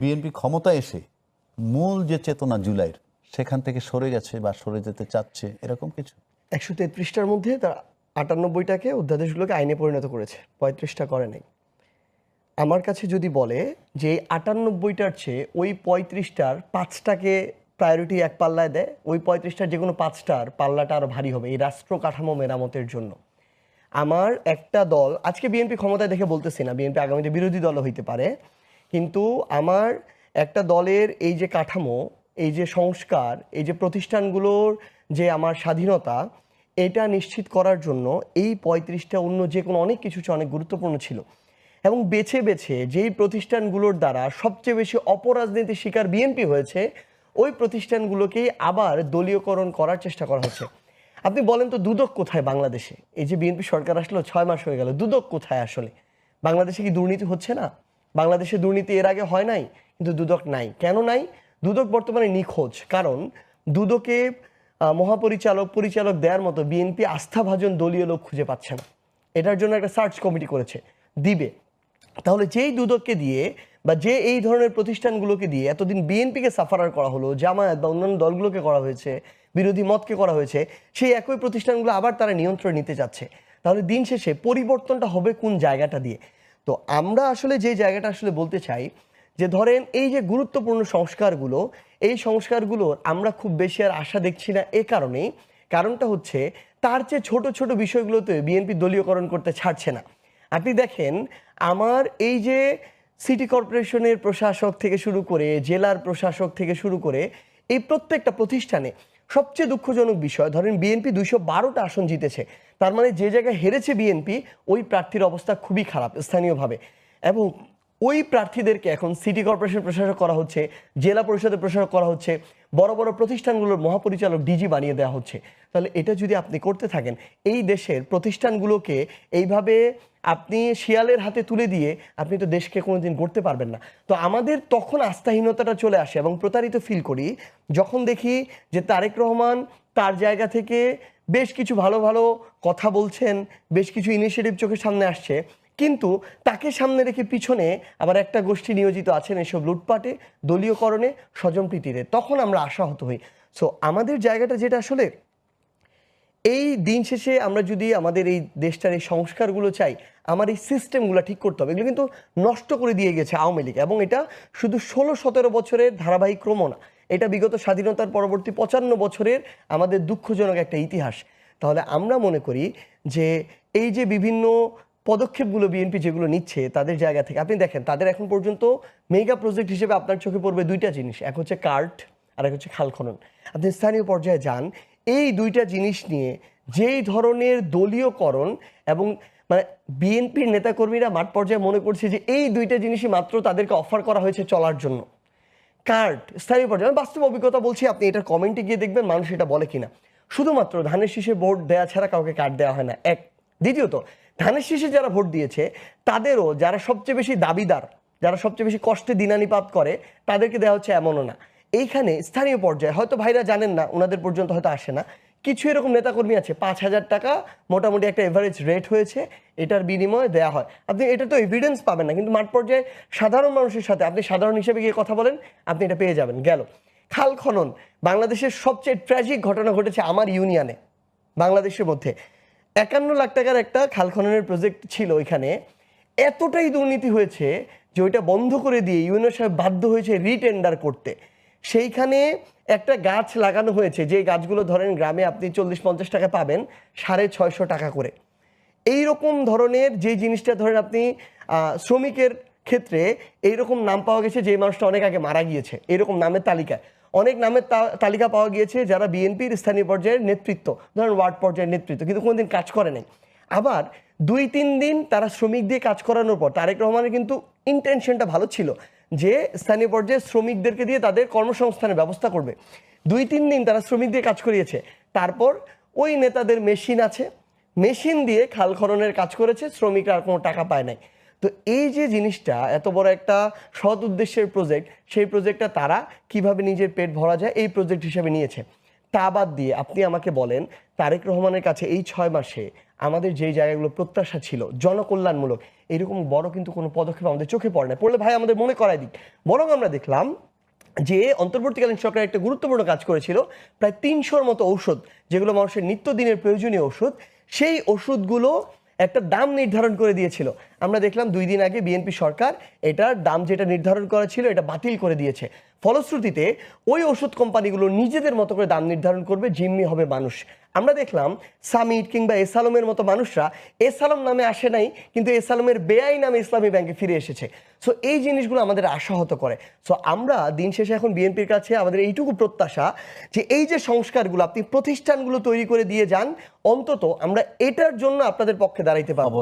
BNP ক্ষমতা এসে মূল যে চেতনা জুলাইয়ের সেখান থেকে সরে গেছে বা সরে যেতে চাচ্ছে এরকম কিছু? 133টার মধ্যে তার 98টাকে অধ্যাদেশগুলোকে আইনে পরিণত করেছে, 35টা করে নাই। আমার কাছে যদি বলে যে 98টার চেয়ে ওই 35টার 5টাকে প্রায়োরিটি এক পাল্লায় দেয়, ওই 35টার যে কোনো 5টার পাল্লাটা আরও ভারী হবে এই রাষ্ট্র কাঠামো মেরামতের জন্য। আমার একটা দল, আজকে বিএনপি ক্ষমতায় দেখে বলতেছি না, বিএনপি আগামীতে বিরোধী দলও হইতে পারে, কিন্তু আমার একটা দলের এই যে কাঠামো, এই যে সংস্কার, এই যে প্রতিষ্ঠানগুলোর যে আমার স্বাধীনতা, এটা নিশ্চিত করার জন্য এই 35টা অন্য যে কোনো অনেক কিছু অনেক গুরুত্বপূর্ণ ছিল। এবং বেছে বেছে যেই প্রতিষ্ঠানগুলোর দ্বারা সবচেয়ে বেশি অপরাজনীতির শিকার বিএনপি হয়েছে, ওই প্রতিষ্ঠানগুলোকেই আবার দলীয়করণ করার চেষ্টা করা হচ্ছে। আপনি বলেন তো দুদক কোথায় বাংলাদেশে? এই যে বিএনপি সরকার আসলো 6 মাস হয়ে গেল, দুদক কোথায় আসলে? বাংলাদেশে কি দুর্নীতি হচ্ছে না? বাংলাদেশে দুর্নীতি এর আগে হয় নাই, কিন্তু দুদক নাই। কেন নাই? দুদক বর্তমানে নিখোঁজ, কারণ দুদকে মহাপরিচালক পরিচালক দেওয়ার মতো বিএনপি আস্থাভাজন দলীয় লোক খুঁজে পাচ্ছে না। এটার জন্য একটা সার্চ কমিটি করেছে, দিবে। তাহলে যেই দুদককে দিয়ে বা যে এই ধরনের প্রতিষ্ঠানগুলোকে দিয়ে এতদিন বিএনপিকে সাফারার করা হলো, জামায়াত বা অন্যান্য দলগুলোকে করা হয়েছে, বিরোধী মতকে করা হয়েছে, সেই একই প্রতিষ্ঠানগুলো আবার তারা নিয়ন্ত্রণ নিতে চাচ্ছে। তাহলে দিন শেষে পরিবর্তনটা হবে কোন জায়গাটা দিয়ে? তো আমরা আসলে যে জায়গাটা আসলে বলতে চাই যে ধরেন এই যে গুরুত্বপূর্ণ সংস্কারগুলো, এই সংস্কারগুলোর আমরা খুব বেশি আর আশা দেখছি না। এ কারণেই, কারণটা হচ্ছে তার চেয়ে ছোট ছোট বিষয়গুলোতে বিএনপি দলীয়করণ করতে ছাড়ছে না। আপনি দেখেন, আমার এই যে সিটি কর্পোরেশনের প্রশাসক থেকে শুরু করে জেলার প্রশাসক থেকে শুরু করে এই প্রত্যেকটা প্রতিষ্ঠানে সবচেয়ে দুঃখজনক বিষয়, ধরেন বিএনপি 212টা আসন জিতেছে, তার মানে যে জায়গায় হেরেছে বিএনপি ওই প্রার্থীর অবস্থা খুবই খারাপ স্থানীয়ভাবে, এবং ওই প্রার্থীদেরকে এখন সিটি কর্পোরেশন প্রশাসক করা হচ্ছে, জেলা পরিষদের প্রশাসক করা হচ্ছে, বড় বড় প্রতিষ্ঠানগুলোর মহাপরিচালক ডিজি বানিয়ে দেওয়া হচ্ছে। তাহলে এটা যদি আপনি করতে থাকেন, এই দেশের প্রতিষ্ঠানগুলোকে এইভাবে আপনি শিয়ালের হাতে তুলে দিয়ে আপনি তো দেশকে কোনোদিন গড়তে পারবেন না। তো আমাদের তখন আস্থাহীনতাটা চলে আসে এবং প্রতারিত ফিল করি যখন দেখি যে তারেক রহমান তার জায়গা থেকে বেশ কিছু ভালো ভালো কথা বলছেন, বেশ কিছু ইনিশিয়েটিভ চোখের সামনে আসছে, কিন্তু তাকে সামনে রেখে পিছনে আবার একটা গোষ্ঠী নিয়োজিত আছেন এসব লুটপাটে, দলীয়করণে, স্বজনপ্রীতিতে। তখন আমরা আশাহত হই। সো আমাদের জায়গাটা যেটা আসলে, এই দিন শেষে আমরা যদি আমাদের এই দেশটার এই সংস্কারগুলো চাই, আমার এই সিস্টেমগুলো ঠিক করতে হবে। এগুলো কিন্তু নষ্ট করে দিয়ে গেছে আওয়ামী লীগ, এবং এটা শুধু 16-17 বছরের ধারাবাহিক ক্রম না, এটা বিগত স্বাধীনতার পরবর্তী 55 বছরের আমাদের দুঃখজনক একটা ইতিহাস। তাহলে আমরা মনে করি যে এই যে বিভিন্ন পদক্ষেপগুলো বিএনপি যেগুলো নিচ্ছে তাদের জায়গা থেকে, আপনি দেখেন তাদের এখন পর্যন্ত মেগা প্রজেক্ট হিসেবে আপনার চোখে পড়বে দুইটা জিনিস, এক হচ্ছে কার্ট আর এক হচ্ছে খাল খনন। আপনি স্থানীয় পর্যায়ে যান, এই দুইটা জিনিস নিয়ে যেই ধরনের দলীয়করণ, এবং মানে বিএনপির নেতাকর্মীরা মাঠ পর্যায়ে মনে করছে যে এই দুইটা জিনিসই মাত্র তাদেরকে অফার করা হয়েছে চলার জন্য। কার্ড স্থানীয় পর্যায়ে, বাস্তব অভিজ্ঞতা বলছি, আপনি এটার কমেন্টে গিয়ে দেখবেন মানুষ এটা বলে কিনা। শুধুমাত্র ধানের শীষে ভোট দেওয়া ছাড়া কাউকে কার্ড দেওয়া হয় না, এক। দ্বিতীয়ত, ধানের শীষে যারা ভোট দিয়েছে তাদেরও যারা সবচেয়ে বেশি দাবিদার, যারা সবচেয়ে বেশি কষ্টে দিনানিপাত করে, তাদেরকে দেওয়া হচ্ছে এমনও না। এইখানে স্থানীয় পর্যায়ে হয়তো ভাইরা জানেন না, ওনাদের পর্যন্ত হয়তো আসে না, কিছু এরকম নেতাকর্মী আছে 5,000 টাকা মোটামুটি একটা এভারেজ রেট হয়েছে, এটার বিনিময়ে দেয়া হয়। আপনি এটা তো এভিডেন্স পাবেন না, কিন্তু মাঠ পর্যায়ে সাধারণ মানুষের সাথে আপনি সাধারণ হিসেবে গিয়ে কথা বলেন, আপনি এটা পেয়ে যাবেন। গেল খাল খনন, বাংলাদেশের সবচেয়ে ট্র্যাজিক ঘটনা ঘটেছে আমার ইউনিয়নে। বাংলাদেশের মধ্যে 51 লাখ টাকার একটা খাল খননের প্রজেক্ট ছিল, ওইখানে এতটাই দুর্নীতি হয়েছে যে ওইটা বন্ধ করে দিয়ে ইউনিয়ন সাহেব বাধ্য হয়েছে রিটেন্ডার করতে। সেইখানে একটা গাছ লাগানো হয়েছে, যে গাছগুলো ধরেন গ্রামে আপনি 40-50 টাকা পাবেন, 650 টাকা করে। এই রকম ধরনের যে জিনিসটা ধরেন আপনি শ্রমিকের ক্ষেত্রে এইরকম নাম পাওয়া গেছে যে মানুষটা অনেক আগে মারা গিয়েছে, এরকম নামের তালিকায় অনেক নামের তালিকা পাওয়া গিয়েছে যারা বিএনপির স্থানীয় পর্যায়ের নেতৃত্ব, ধরেন ওয়ার্ড পর্যায়ের নেতৃত্ব, কিন্তু কোনোদিন কাজ করে নাই। আবার 2-3 দিন তারা শ্রমিক দিয়ে কাজ করানোর পর, তারেক রহমানের কিন্তু ইন্টেনশনটা ভালো ছিল যে স্থানীয় পর্যায়ে শ্রমিকদেরকে দিয়ে তাদের কর্মসংস্থানের ব্যবস্থা করবে। 2-3 দিন তারা শ্রমিক দিয়ে কাজ করিয়েছে, তারপর ওই নেতাদের মেশিন আছে, মেশিন দিয়ে খাল খননের কাজ করেছে, শ্রমিকরা আর কোনো টাকা পায় নাই। তো এই যে জিনিসটা, এত বড় একটা সৎ উদ্দেশ্যের প্রজেক্ট, সেই প্রজেক্টটা তারা কিভাবে নিজের পেট ভরা যায় এই প্রজেক্ট হিসেবে নিয়েছে। তা বাদ দিয়ে আপনি আমাকে বলেন, তারেক রহমানের কাছে এই 6 মাসে আমাদের যেই জায়গাগুলো প্রত্যাশা ছিল জনকল্যাণমূলক, এরকম বড় কিন্তু কোনো পদক্ষেপ আমাদের চোখে পড়ে না। পড়লে ভাই আমাদের মনে করায় দিক। বরং আমরা দেখলাম যে অন্তর্বর্তীকালীন সরকার একটা গুরুত্বপূর্ণ কাজ করেছিল, প্রায় ৩০০-র মতো ঔষধ যেগুলো মানুষের নিত্যদিনের প্রয়োজনীয় ওষুধ, সেই ওষুধগুলো একটা দাম নির্ধারণ করে দিয়েছিল। আমরা দেখলাম 2 দিন আগে বিএনপি সরকার এটার দাম যেটা নির্ধারণ করা ছিল এটা বাতিল করে দিয়েছে। ফলশ্রুতিতে ওই ওষুধ কোম্পানিগুলো নিজেদের মতো করে দাম নির্ধারণ করবে, জিম্মি হবে মানুষ। আমরা দেখলাম সামিট কিংবা এসালমের মতো মানুষরা এসালম নামে আসে নাই, কিন্তু এসালমের বেআই নামে ইসলামী ব্যাংকে ফিরে এসেছে। সো এই জিনিসগুলো আমাদের আশাহত করে। সো আমরা দিন শেষে এখন বিএনপির কাছে আমাদের এইটুকু প্রত্যাশা যে এই যে সংস্কারগুলো আপনি প্রতিষ্ঠানগুলো তৈরি করে দিয়ে যান, অন্তত আমরা এটার জন্য আপনাদের পক্ষে দাঁড়াইতে পারবো।